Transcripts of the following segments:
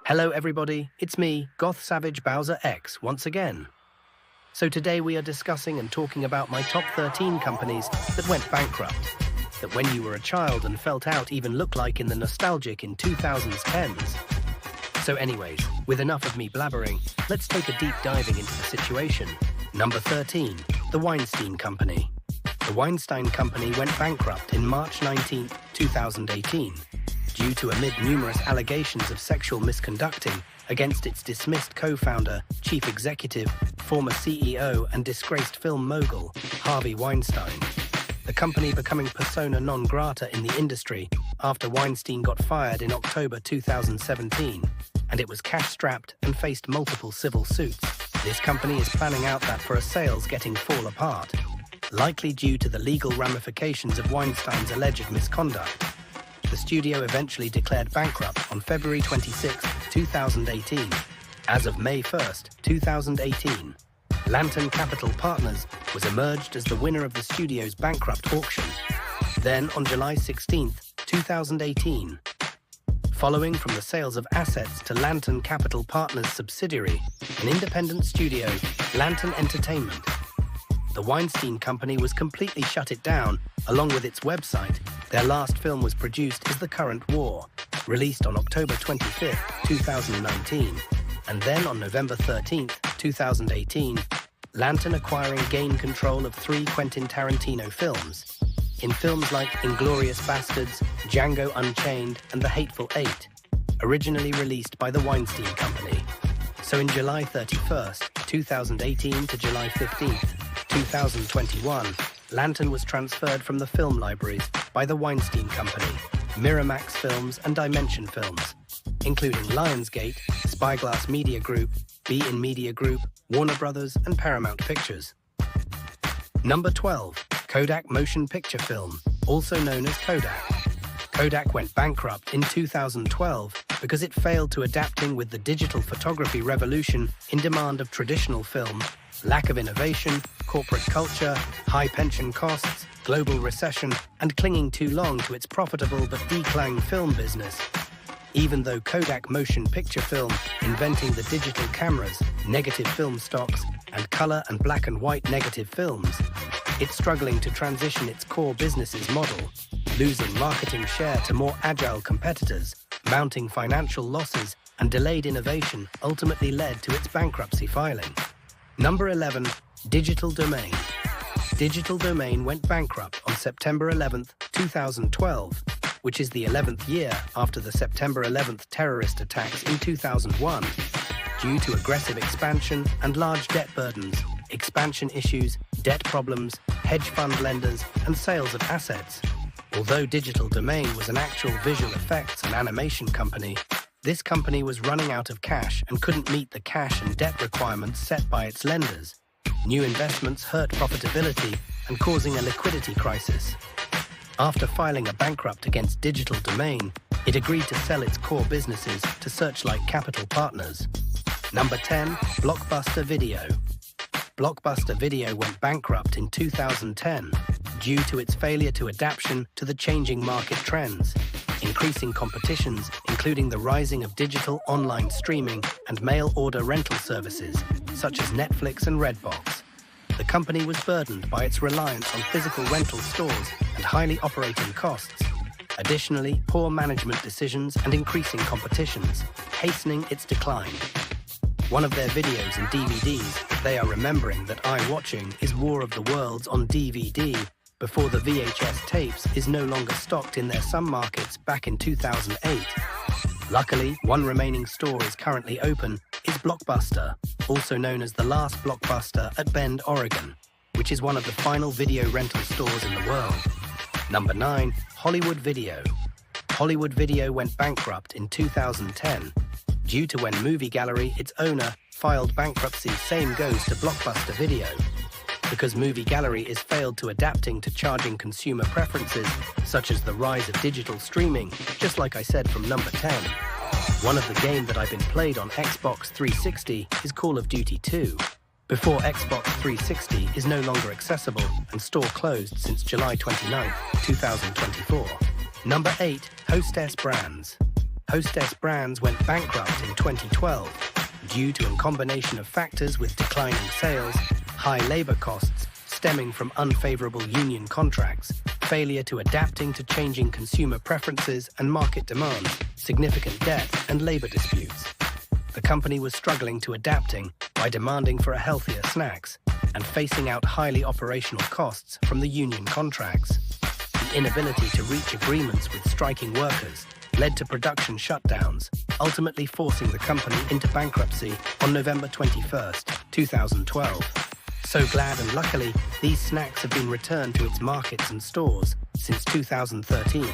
Hello everybody, it's me, Goth Savage Bowser X, once again. So today we are discussing and talking about my top 13 companies that went bankrupt, that when you were a child and felt out even look like in the nostalgic in 2010s. So anyways, with enough of me blabbering, let's take a deep diving into the situation. Number 13, the Weinstein Company. The Weinstein Company went bankrupt in March 19, 2018, due to amid numerous allegations of sexual misconducting against its dismissed co-founder, chief executive, former CEO and disgraced film mogul, Harvey Weinstein. The company becoming persona non grata in the industry after Weinstein got fired in October 2017, and it was cash-strapped and faced multiple civil suits. This company is planning out that for a sales getting fall apart, likely due to the legal ramifications of Weinstein's alleged misconduct. The studio eventually declared bankrupt on February 26, 2018. As of May 1, 2018, Lantern Capital Partners was emerged as the winner of the studio's bankrupt auction. Then, on July 16, 2018, following from the sales of assets to Lantern Capital Partners subsidiary, an independent studio, Lantern Entertainment, the Weinstein Company was completely shut it down, along with its website. Their last film was produced as The Current War, released on October 25, 2019. And then on November 13, 2018, Lantern acquiring gained control of 3 Quentin Tarantino films, in films like Inglourious Basterds, Django Unchained, and The Hateful Eight, originally released by the Weinstein Company. So in July 31st, 2018 to July 15th, 2021, Lantern was transferred from the film libraries by the Weinstein Company, Miramax Films and Dimension Films, including Lionsgate, Spyglass Media Group, Be-In Media Group, Warner Brothers and Paramount Pictures. Number 12, Kodak Motion Picture Film, also known as Kodak. Kodak went bankrupt in 2012 because it failed to adapting with the digital photography revolution in demand of traditional film, lack of innovation, corporate culture, high pension costs, global recession, and clinging too long to its profitable but declining film business. Even though Kodak Motion Picture Film, inventing the digital cameras, negative film stocks, and color and black and white negative films, it's struggling to transition its core business's model, losing marketing share to more agile competitors, mounting financial losses, and delayed innovation ultimately led to its bankruptcy filing. Number 11, Digital Domain. Digital Domain went bankrupt on September 11, 2012, which is the 11th year after the September 11th terrorist attacks in 2001, due to aggressive expansion and large debt burdens, expansion issues, debt problems, hedge fund lenders, and sales of assets. Although Digital Domain was an actual visual effects and animation company, this company was running out of cash and couldn't meet the cash and debt requirements set by its lenders. New investments hurt profitability and causing a liquidity crisis. After filing a bankrupt against Digital Domain, it agreed to sell its core businesses to Searchlight Capital Partners. Number 10, Blockbuster Video. Blockbuster Video went bankrupt in 2010 due to its failure to adaptation to the changing market trends, increasing competitions, including the rising of digital online streaming and mail-order rental services, such as Netflix and Redbox. The company was burdened by its reliance on physical rental stores and highly operating costs. Additionally, poor management decisions and increasing competitions, hastening its decline. One of their videos and DVDs that they are remembering that I'm watching is War of the Worlds on DVD, before the VHS tapes is no longer stocked in their some markets back in 2008. Luckily, one remaining store is currently open, is Blockbuster, also known as the last Blockbuster at Bend, Oregon, which is one of the final video rental stores in the world. Number 9, Hollywood Video. Hollywood Video went bankrupt in 2010 due to when Movie Gallery, its owner, filed bankruptcy. Same goes to Blockbuster Video, because Movie Gallery is failed to adapting to charging consumer preferences, such as the rise of digital streaming, just like I said from number 10. One of the games that I've been played on Xbox 360 is Call of Duty 2. Before Xbox 360 is no longer accessible and store closed since July 29, 2024. Number 8, Hostess Brands. Hostess Brands went bankrupt in 2012 due to a combination of factors with declining sales, high labor costs stemming from unfavorable union contracts, failure to adapting to changing consumer preferences and market demands, significant debt, and labor disputes. The company was struggling to adapting by demanding for a healthier snacks and facing out highly operational costs from the union contracts. The inability to reach agreements with striking workers led to production shutdowns, ultimately forcing the company into bankruptcy on November 21st, 2012. So glad and luckily, these snacks have been returned to its markets and stores since 2013.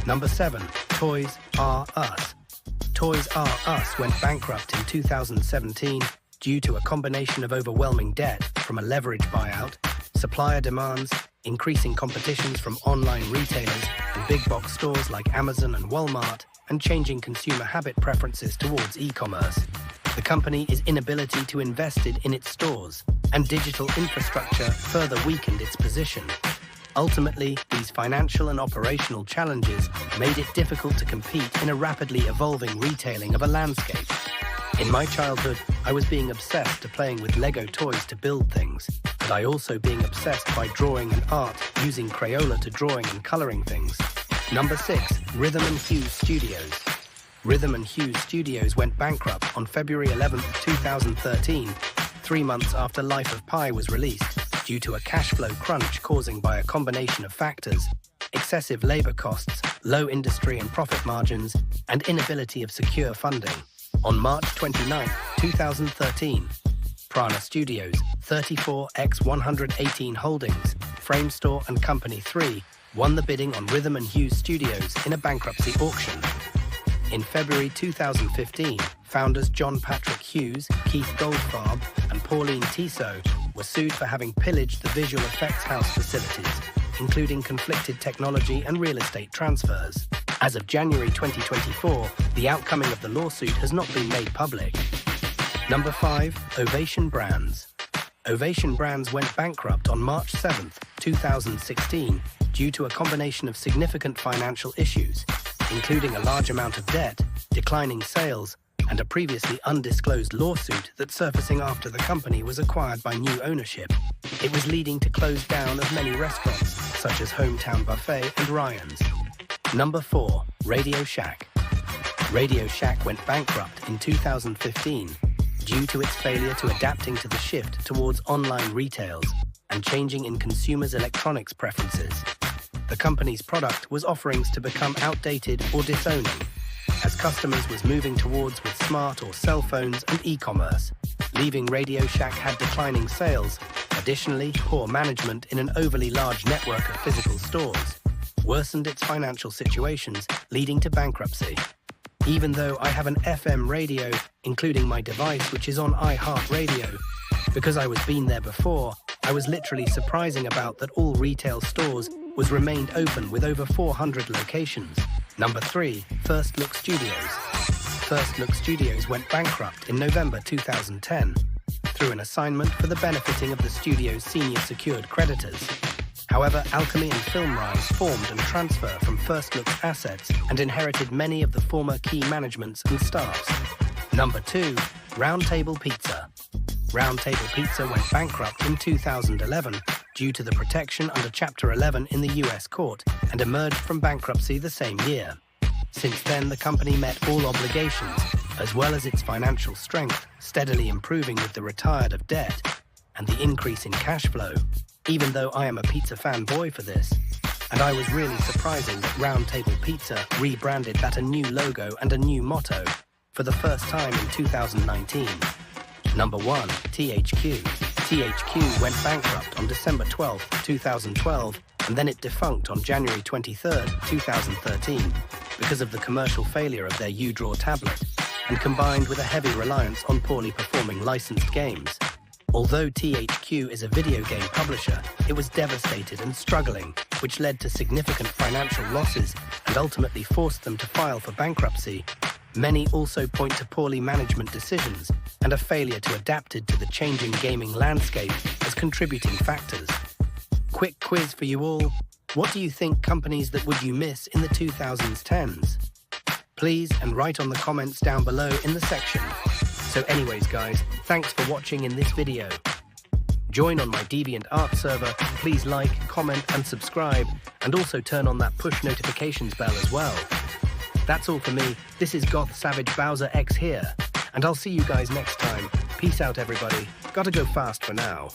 Number 7. Toys R Us. Toys R Us went bankrupt in 2017 due to a combination of overwhelming debt from a leverage buyout, supplier demands, increasing competitions from online retailers and big box stores like Amazon and Walmart, and changing consumer habit preferences towards e-commerce. The company's inability to invest in its stores and digital infrastructure further weakened its position. Ultimately, these financial and operational challenges made it difficult to compete in a rapidly evolving retailing of a landscape. In my childhood, I was being obsessed to playing with Lego toys to build things, and I also being obsessed by drawing and art using Crayola to drawing and coloring things. Number 6. Rhythm and Hues Studios. Rhythm and Hues Studios went bankrupt on February 11, 2013, 3 months after Life of Pi was released, due to a cash flow crunch causing by a combination of factors, excessive labor costs, low industry and profit margins, and inability of secure funding. On March 29, 2013, Prana Studios, 34x118 Holdings, Framestore and Company 3 won the bidding on Rhythm and Hues Studios in a bankruptcy auction. In February 2015, founders John Patrick Hues, Keith Goldfarb, and Pauline Tissot were sued for having pillaged the visual effects house facilities, including conflicted technology and real estate transfers. As of January 2024, the outcoming of the lawsuit has not been made public. Number 5. Ovation Brands. Ovation Brands went bankrupt on March 7, 2016, due to a combination of significant financial issues, including a large amount of debt, declining sales, and a previously undisclosed lawsuit that's surfacing after the company was acquired by new ownership. It was leading to close down of many restaurants, such as Hometown Buffet and Ryan's. Number 4. RadioShack. RadioShack went bankrupt in 2015 due to its failure to adapting to the shift towards online retails and changing in consumers' electronics preferences. The company's product was offerings to become outdated or disowning, as customers was moving towards with smart or cell phones and e-commerce, leaving RadioShack had declining sales. Additionally, poor management in an overly large network of physical stores worsened its financial situations, leading to bankruptcy. Even though I have an FM radio, including my device which is on iHeartRadio, because I was been there before, I was literally surprising about that all retail stores was remained open with over 400 locations. Number 3. First Look Studios. First Look Studios went bankrupt in November 2010 through an assignment for the benefiting of the studio's senior secured creditors. However, Alchemy and FilmRise formed and transferred from First Look's assets and inherited many of the former key managements and staffs. Number 2. Round Table Pizza. Round Table Pizza went bankrupt in 2011 due to the protection under Chapter 11 in the US court and emerged from bankruptcy the same year. Since then, the company met all obligations, as well as its financial strength, steadily improving with the retired of debt and the increase in cash flow. Even though I am a pizza fanboy for this, and I was really surprising that Round Table Pizza rebranded that a new logo and a new motto for the first time in 2019. Number 1. THQ. THQ went bankrupt on December 12, 2012, and then it defunct on January 23, 2013, because of the commercial failure of their U-Draw tablet, and combined with a heavy reliance on poorly performing licensed games. Although THQ is a video game publisher, it was devastated and struggling, which led to significant financial losses and ultimately forced them to file for bankruptcy. Many also point to poorly management decisions and a failure to adapt to the changing gaming landscape as contributing factors. Quick quiz for you all. What do you think companies that would you miss in the 2010s? please, and write on the comments down below in the section. So anyways, guys, thanks for watching in this video. Join on my DeviantArt server, please like, comment, and subscribe, and also turn on that push notifications bell as well. That's all for me. This is Goth Savage Bowser X here, and I'll see you guys next time. Peace out, everybody. Gotta go fast for now.